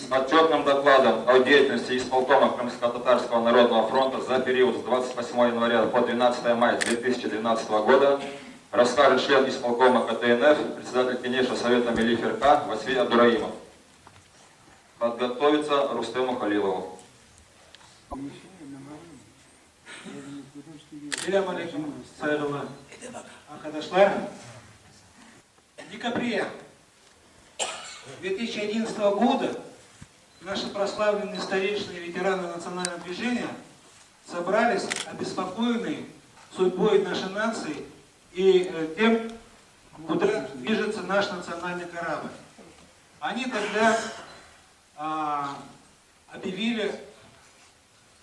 с отчетным докладом о деятельности исполкома Крымско-Татарского народного фронта за период с 28 января по 12 мая 2012 года расскажет член исполкома КТНФ, председатель Кенеша Совета Милиф РК Василий Абдураимов. Подготовиться Рустему Халилову. Салам алейкум, сайрулла. Ахадашлар. В декабре 2011 года наши прославленные старейшины и ветераны национального движения собрались обеспокоенные судьбой нашей нации и тем, куда движется наш национальный корабль. Они тогда объявили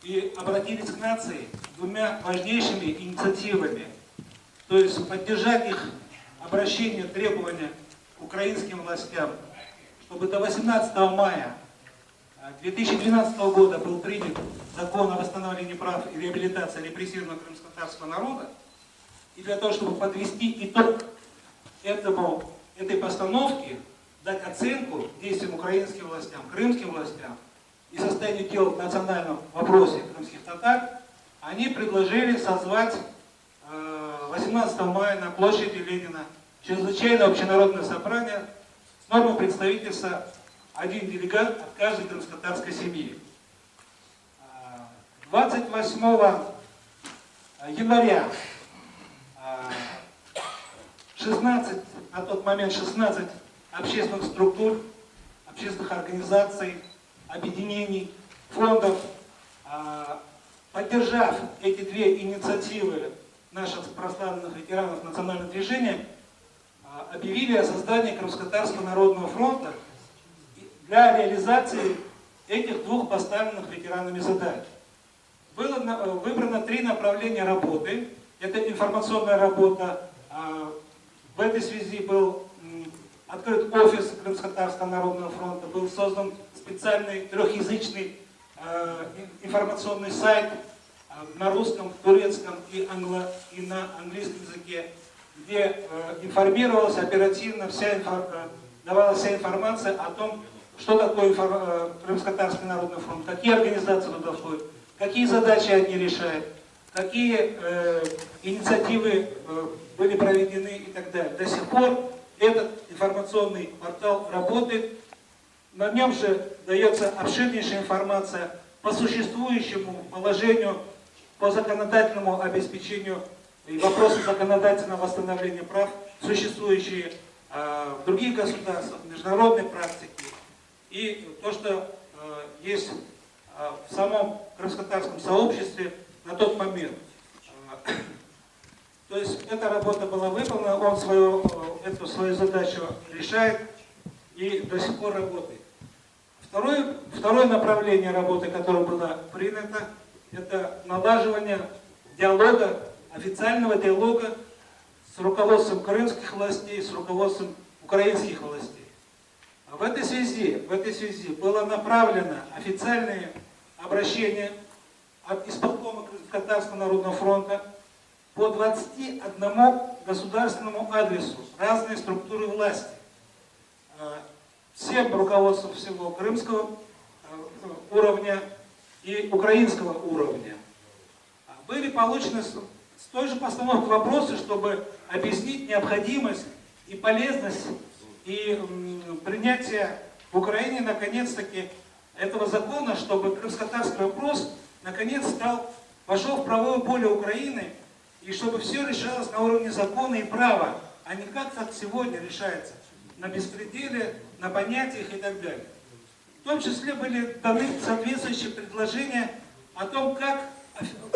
и обратились к нации двумя важнейшими инициативами. То есть поддержать их обращение, требования к украинским властям, чтобы до 18 мая 2012 года был принят закон о восстановлении прав и реабилитации репрессированного крымско-татарского народа, и для того, чтобы подвести итог этой постановки, дать оценку действиям украинским властям, крымским властям и состоянию дел в национальном вопросе крымских татар, они предложили созвать 18 мая на площади Ленина чрезвычайное общенародное собрание с нормой представительства один делегат от каждой крымско-татарской семьи. 28 января 16, на тот момент 16 общественных структур, общественных организаций, объединений, фондов, поддержав эти две инициативы наших прославленных ветеранов национального движения, объявили о создании Крымско-Татарского народного фронта для реализации этих двух поставленных ветеранами задач. Было выбрано 3 направления работы. Это информационная работа. В этой связи был открыт офис Крымско-Татарского народного фронта, был создан специальный трехязычный информационный сайт на русском, турецком и на английском языке, где информировалась оперативно, давалась вся информация о том, что такое Крымско-Татарский народный фронт, какие организации туда входят, какие задачи они решают, какие инициативы были проведены и так далее. До сих пор этот информационный портал работает. На нем же дается обширнейшая информация по существующему положению, по законодательному обеспечению и вопросам законодательного восстановления прав, существующие в других государствах, в международной практике, и то, что есть в самом крымско-татарском сообществе на тот момент. То есть эта работа была выполнена, он эту свою задачу решает и до сих пор работает. Второе направление работы, которое было принято, это налаживание диалога, официального диалога с руководством крымских властей, с руководством украинских властей. В этой связи было направлено официальное обращение от исполкома Крымско-Татарского народного фронта по 21 государственному адресу, разные структуры власти, всем руководством всего крымского уровня и украинского уровня. Были получены с той же постановкой вопросы, чтобы объяснить необходимость и полезность и принятие в Украине наконец-таки этого закона, чтобы крымско-татарский вопрос наконец вошел в правое поле Украины, и чтобы все решалось на уровне закона и права, а не как сегодня решается, на беспределе, на понятиях и так далее. В том числе были даны соответствующие предложения о том, как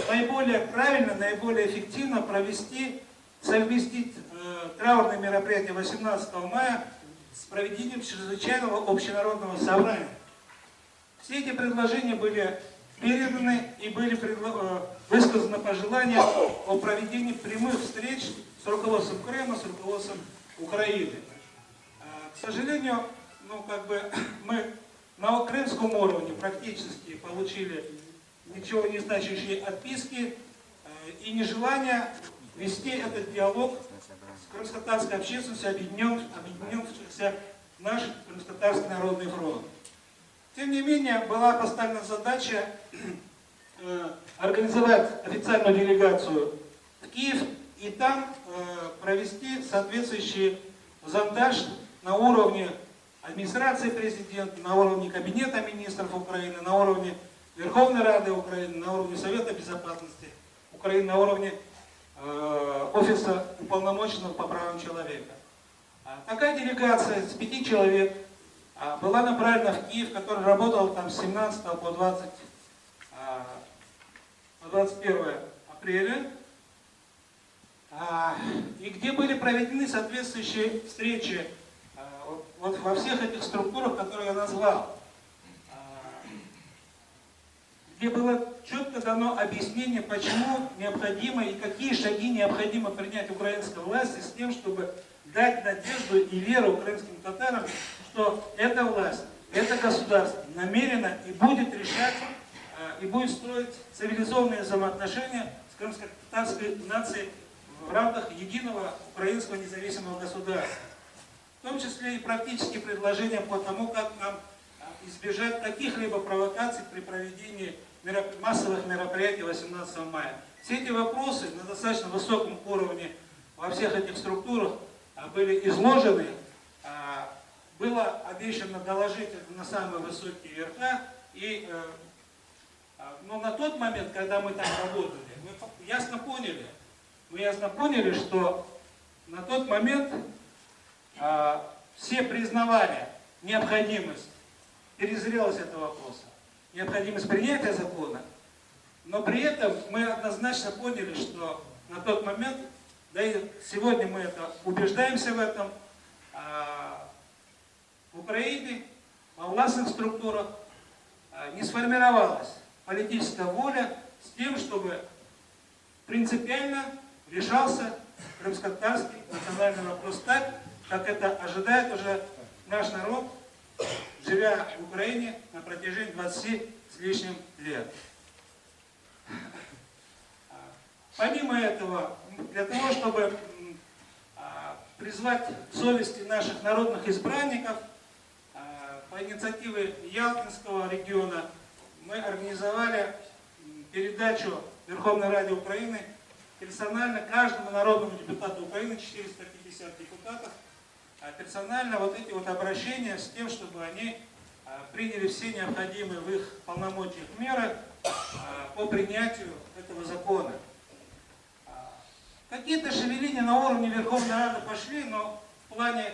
наиболее правильно, наиболее эффективно совместить траурные мероприятия 18 мая с проведением чрезвычайного общенародного собрания. Все эти предложения были переданы и были высказаны пожелания о проведении прямых встреч с руководством Крыма, с руководством Украины. К сожалению, мы на крымском уровне практически получили ничего не значащие отписки и нежелание вести этот диалог с крымско-татарской общественностью, объединившихся в наш Крымско-Татарский народный фронт. Тем не менее, была поставлена задача организовать официальную делегацию в Киев и там провести соответствующий зондаж на уровне администрации президента, на уровне Кабинета министров Украины, на уровне Верховной Рады Украины, на уровне Совета Безопасности Украины, на уровне Офиса уполномоченного по правам человека. Такая делегация из 5 человек была направлена в Киев, который работал там с 17 по 21 апреля, и где были проведены соответствующие встречи вот во всех этих структурах, которые я назвал, где было четко дано объяснение, почему необходимо и какие шаги необходимо принять украинской власти с тем, чтобы дать надежду и веру украинским татарам, что эта власть, это государство намеренно и будет решать, и будет строить цивилизованные взаимоотношения с крымско-татарской нацией в рамках единого украинского независимого государства. В том числе и практические предложения по тому, как нам избежать каких-либо провокаций при проведении массовых мероприятий 18 мая. Все эти вопросы на достаточно высоком уровне во всех этих структурах были изложены. Было обещано доложить это на самые высокие верха. Но на тот момент, когда мы там работали, мы ясно поняли, что на тот момент все признавали необходимость, перезрелость этого вопроса, необходимость принятия закона, но при этом мы однозначно поняли, что на тот момент, да и сегодня мы это убеждаемся в этом, в Украине, во властных структурах не сформировалась политическая воля с тем, чтобы принципиально решался крымско-татарский национальный вопрос так, как это ожидает уже наш народ, живя в Украине на протяжении 20 с лишним лет. Помимо этого, для того, чтобы призвать к совести наших народных избранников, по инициативе Ялтинского региона мы организовали передачу Верховной Раде Украины персонально каждому народному депутату Украины, 450 депутатов, персонально вот эти вот обращения с тем, чтобы они приняли все необходимые в их полномочиях меры по принятию этого закона. Какие-то шевеления на уровне Верховной Рады пошли, но в плане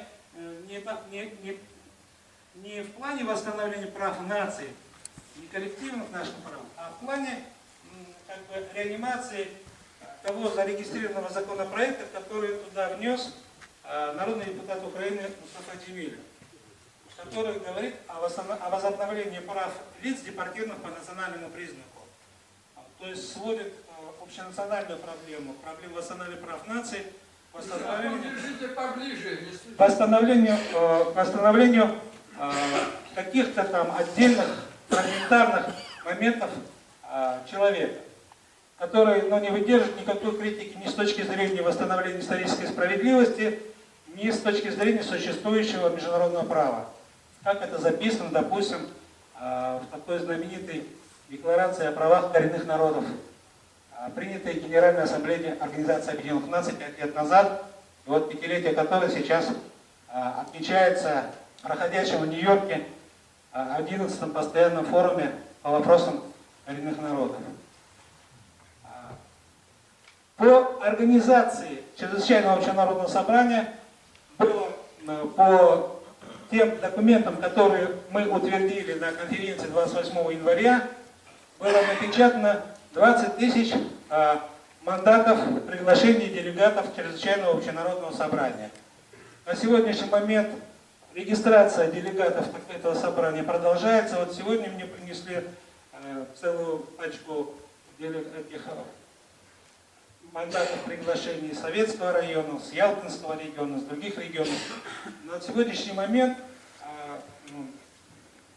не в плане восстановления прав нации, не коллективных наших прав, а в плане реанимации того зарегистрированного законопроекта, который туда внес народный депутат Украины Мустафа Джемилев, который говорит о возобновлении прав лиц, депортированных по национальному признаку. То есть сводит общенациональную проблему восстановления прав наций, восстановлению каких-то там отдельных фрагментарных моментов человека, который не выдержит никакой критики ни с точки зрения восстановления исторической справедливости, ни с точки зрения существующего международного права. Как это записано, допустим, в такой знаменитой декларации о правах коренных народов, принятой Генеральной Ассамблеей Организации Объединенных Наций 5 лет назад, и вот 5-летие которой сейчас отмечается проходящем в Нью-Йорке 11-м постоянном форуме по вопросам коренных народов. По организации Чрезвычайного общенародного собрания было по тем документам, которые мы утвердили на конференции 28 января, было напечатано 20 тысяч мандатов приглашений делегатов Чрезвычайного общенародного собрания. На сегодняшний момент регистрация делегатов этого собрания продолжается. Вот сегодня мне принесли целую пачку этих мандатов приглашений из Советского района, с Ялтинского региона, с других регионов. На сегодняшний момент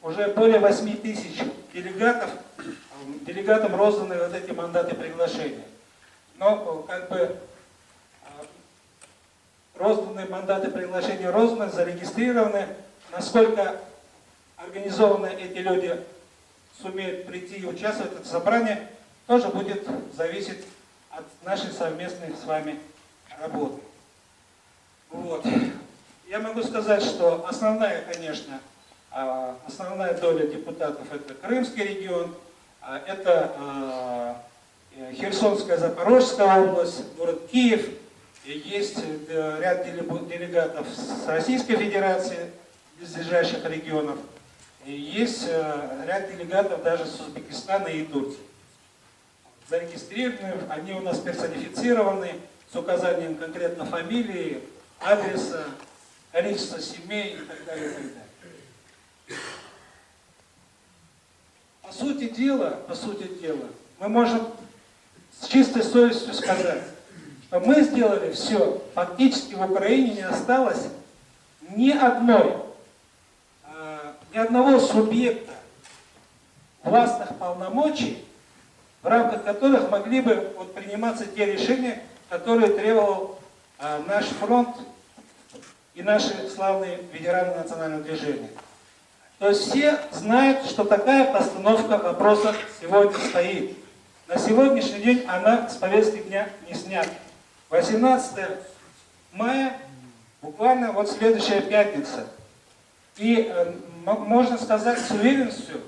уже более 8 тысяч делегатам розданы вот эти мандаты приглашения. Но розданы мандаты приглашения, розданы, зарегистрированы. Насколько организованно эти люди сумеют прийти и участвовать в этом собрании, тоже будет зависеть от нашей совместной с вами работы. Вот. Я могу сказать, что основная, конечно, основная доля депутатов – это Крымский регион, это Херсонская, Запорожская область, город Киев, и есть ряд делегатов с Российской Федерации, из ближайших регионов, и есть ряд делегатов даже с Узбекистана и Турции. Зарегистрированы, они у нас персонифицированы, с указанием конкретно фамилии, адреса, количества семей и так далее, и так далее. По сути дела, мы можем с чистой совестью сказать, что мы сделали все. Фактически в Украине не осталось ни одного субъекта властных полномочий, в рамках которых могли бы приниматься те решения, которые требовал наш фронт и наши славные ветераны национального движения. То есть все знают, что такая постановка вопроса сегодня стоит. На сегодняшний день она с повестки дня не снята. 18 мая, буквально вот следующая пятница. И можно сказать с уверенностью,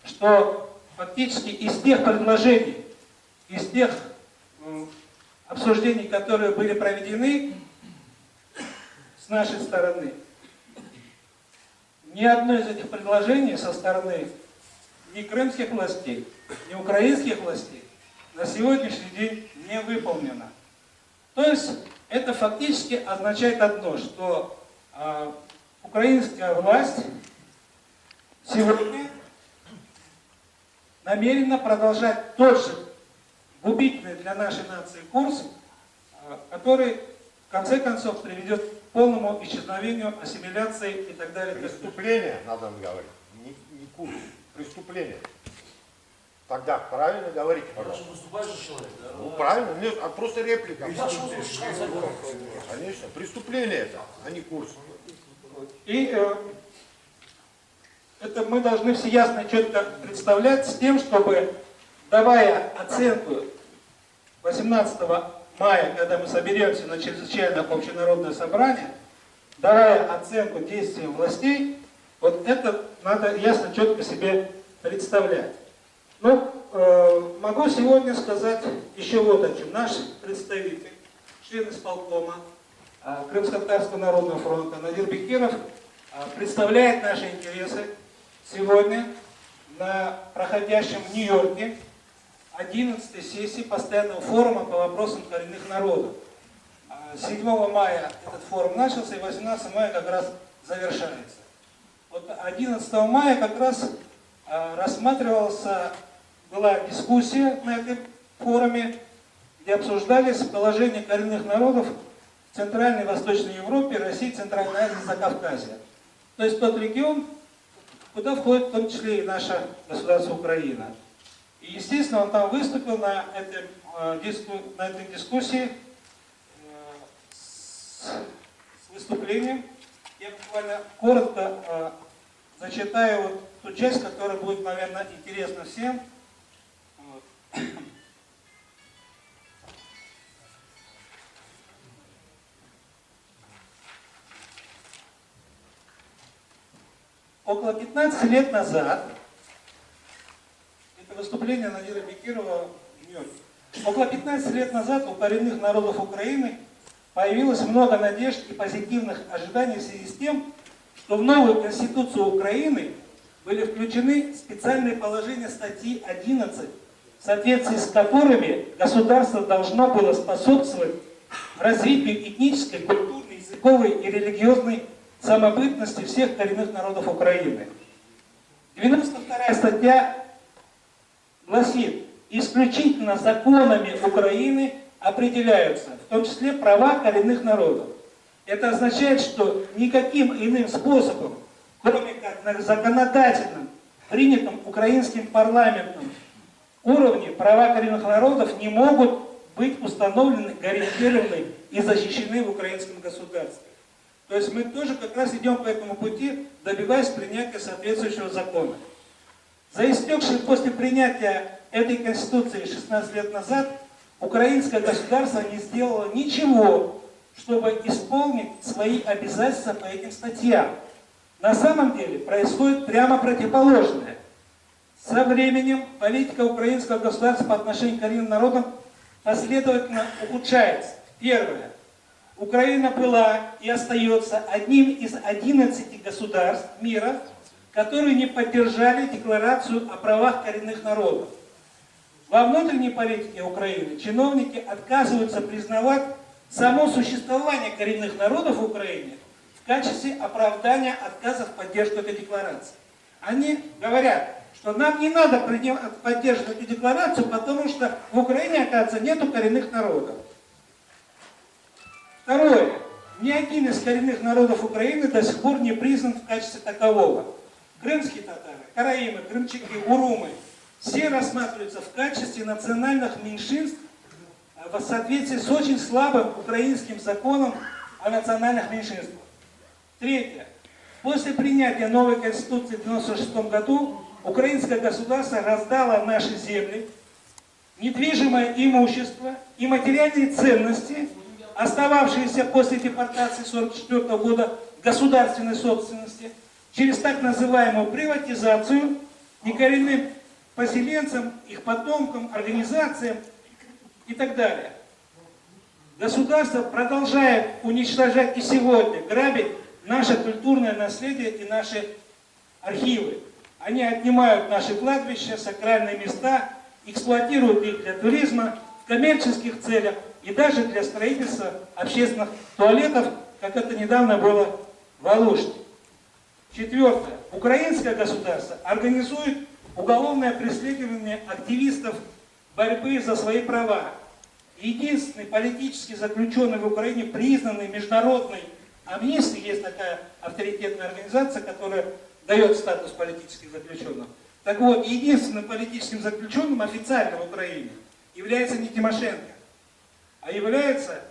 что фактически из тех предложений, из тех обсуждений, которые были проведены с нашей стороны, ни одно из этих предложений со стороны ни крымских властей, ни украинских властей на сегодняшний день не выполнено. То есть это фактически означает одно, что украинская власть сегодня намерена продолжать тот же губительный для нашей нации курс, который в конце концов приведет к полному исчезновению, ассимиляции и так далее. Преступление, надо говорить, не курс, преступление. Тогда правильно говорите, пожалуйста. Выступающий человек, да? Ну правильно, нет, просто реплика. Конечно, преступление это, а не курс. И это мы должны все ясно и четко представлять с тем, чтобы, давая оценку 18 мая, когда мы соберемся на чрезвычайное общенародное собрание, давая оценку действиям властей, вот это надо ясно, четко себе представлять. Ну, могу сегодня сказать еще вот о чем. Наш представитель, член исполкома Крымско-Татарского народного фронта Надир Бекиров представляет наши интересы сегодня на проходящем в Нью-Йорке 11-й сессии постоянного форума по вопросам коренных народов. 7 мая этот форум начался, и 18 мая как раз завершается. Вот 11 мая как раз была дискуссия на этом форуме, где обсуждались положения коренных народов в Центральной и Восточной Европе, России, Центральной Азии, Закавказья. То есть тот регион, куда входит в том числе и наше государство Украина. И, естественно, он там выступил на этой дискуссии с выступлением. Я буквально коротко зачитаю вот ту часть, которая будет, наверное, интересна всем. Вот. Около 15 лет назад, это выступление Надира Бекирова в Нью-Йорке, около 15 лет назад у коренных народов Украины появилось много надежд и позитивных ожиданий в связи с тем, что в новую Конституцию Украины были включены специальные положения статьи 11, в соответствии с которыми государство должно было способствовать развитию этнической, культурной, языковой и религиозной самобытности всех коренных народов Украины. 92-я статья гласит: исключительно законами Украины определяются, в том числе, права коренных народов. Это означает, что никаким иным способом, кроме как на законодательном, принятом украинским парламентом уровне, права коренных народов не могут быть установлены, гарантированы и защищены в украинском государстве. То есть мы тоже как раз идем по этому пути, добиваясь принятия соответствующего закона. За истекшие после принятия этой Конституции 16 лет назад, украинское государство не сделало ничего, чтобы исполнить свои обязательства по этим статьям. На самом деле происходит прямо противоположное. Со временем политика украинского государства по отношению к коренным народам последовательно ухудшается. Первое. Украина была и остается одним из 11 государств мира, которые не поддержали Декларацию о правах коренных народов. Во внутренней политике Украины чиновники отказываются признавать само существование коренных народов в Украине в качестве оправдания отказа в поддержку этой декларации. Они говорят, что нам не надо поддерживать эту декларацию, потому что в Украине, оказывается, нету коренных народов. Второе. Ни один из коренных народов Украины до сих пор не признан в качестве такового. Крымские татары, караимы, крымчаки, урумы все рассматриваются в качестве национальных меньшинств в соответствии с очень слабым украинским законом о национальных меньшинствах. Третье. После принятия новой Конституции в 1996 году украинское государство раздало наши земли, недвижимое имущество и материальные ценности, остававшиеся после депортации 1944 года в государственной собственности, через так называемую приватизацию некоренным поселенцам, их потомкам, организациям и так далее. Государство продолжает уничтожать и сегодня, грабить наше культурное наследие и наши архивы. Они отнимают наши кладбища, сакральные места, эксплуатируют их для туризма, в коммерческих целях и даже для строительства общественных туалетов, как это недавно было в Алуште. Четвертое. Украинское государство организует уголовное преследование активистов борьбы за свои права. Единственный политически заключенный в Украине, признанный международной амнистией, есть такая авторитетная организация, которая дает статус политических заключенных. Так вот, единственным политическим заключенным официально в Украине является не Тимошенко, а является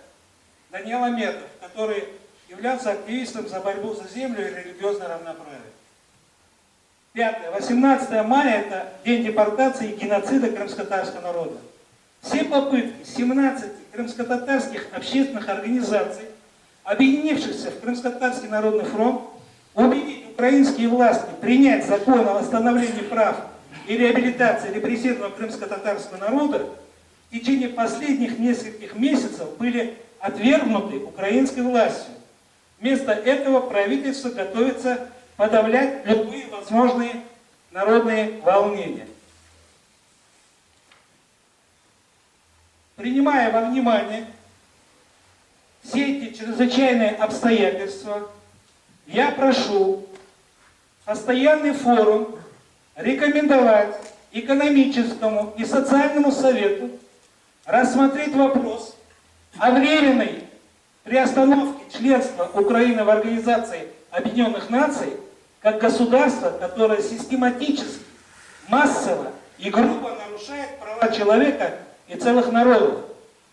Даниил Аметов, который являлся активистом за борьбу за землю и религиозное равноправие. Пятое. 18 мая – это день депортации и геноцида крымско-татарского народа. Все попытки 17 крымско-татарских общественных организаций, объединившихся в Крымско-татарский народный фронт, убедить украинские власти принять закон о восстановлении прав и реабилитации репрессированного крымско-татарского народа в течение последних нескольких месяцев были отвергнуты украинской властью. Вместо этого правительство готовится подавлять любые возможные народные волнения. Принимая во внимание все эти чрезвычайные обстоятельства, я прошу постоянный форум рекомендовать экономическому и социальному совету рассмотреть вопрос о временной приостановке членства Украины в Организации Объединенных Наций как государство, которое систематически, массово и грубо нарушает права человека и целых народов,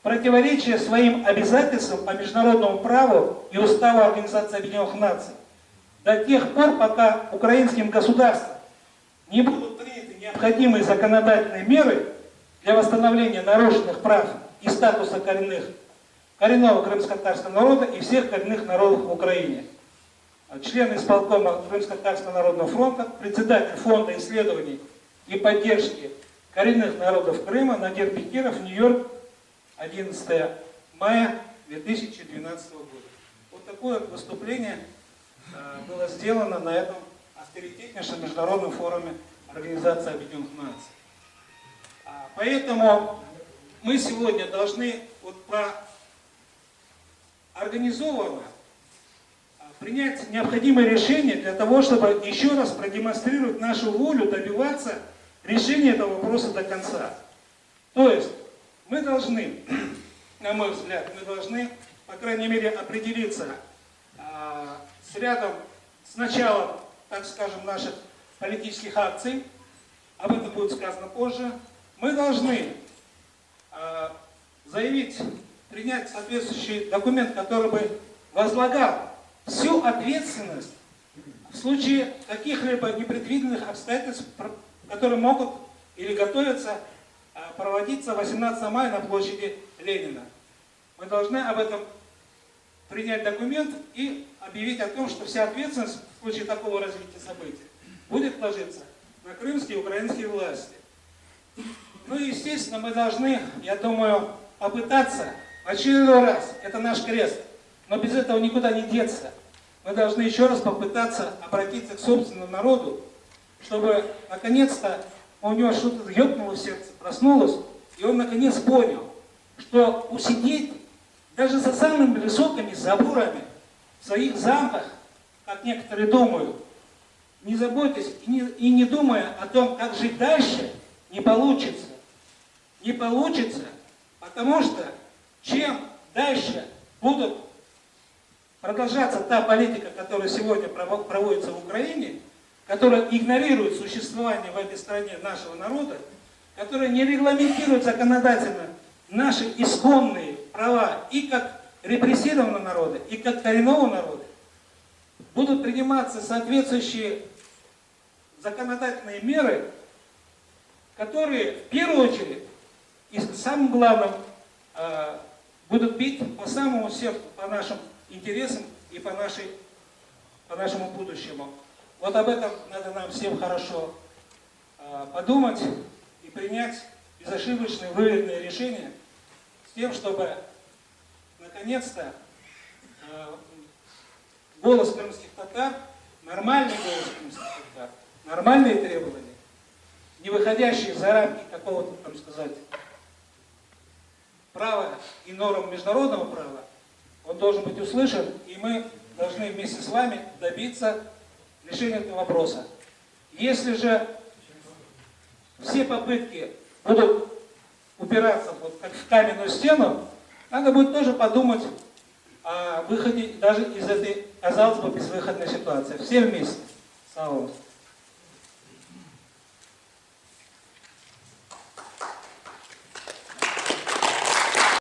противоречия своим обязательствам по международному праву и уставу Организации Объединенных Наций, до тех пор, пока украинским государством не будут приняты необходимые законодательные меры для восстановления нарушенных прав и статуса коренного крымско-татарского народа и всех коренных народов в Украине. Член исполкома Крымско-татарского народного фронта, председатель фонда исследований и поддержки коренных народов Крыма Надир Бекиров, Нью-Йорк, 11 мая 2012 года. Вот такое выступление было сделано на этом авторитетнейшем международном форуме Организации Объединенных Наций. Поэтому мы сегодня должны организованно принять необходимые решения для того, чтобы еще раз продемонстрировать нашу волю добиваться решения этого вопроса до конца. То есть мы должны, на мой взгляд, по крайней мере, определиться с рядом, с началом, так скажем, наших политических акций, об этом будет сказано позже. Мы должны заявить, принять соответствующий документ, который бы возлагал всю ответственность в случае каких-либо непредвиденных обстоятельств, которые могут или готовятся проводиться 18 мая на площади Ленина. Мы должны об этом принять документ и объявить о том, что вся ответственность в случае такого развития событий будет ложиться на крымские и украинские власти. Ну и, естественно, мы должны, я думаю, попытаться в очередной раз, это наш крест, но без этого никуда не деться. Мы должны еще раз попытаться обратиться к собственному народу, чтобы наконец-то у него что-то ёкнуло в сердце, проснулось, и он наконец понял, что усидеть даже за самыми высокими заборами в своих замках, как некоторые думают, не заботясь и не думая о том, как жить дальше, не получится. Не получится, потому что чем дальше будут продолжаться та политика, которая сегодня проводится в Украине, которая игнорирует существование в этой стране нашего народа, которая не регламентирует законодательно наши исконные права и как репрессированного народа, и как коренного народа, будут приниматься соответствующие законодательные меры, которые в первую очередь и самым главным будут бить по самому сердцу, по нашим интересам и по нашему будущему. Вот об этом надо нам всем хорошо подумать и принять безошибочные, выверенные решения с тем, чтобы наконец-то голос крымских татар, нормальный голос крымских татар, нормальные требования, не выходящие за рамки какого-то, там сказать, права и норм международного права, он должен быть услышан, и мы должны вместе с вами добиться решения этого вопроса. Если же все попытки будут упираться вот как в каменную стену, надо будет тоже подумать о выходе даже из этой, казалось бы, безвыходной ситуации. Все вместе. Слава Богу.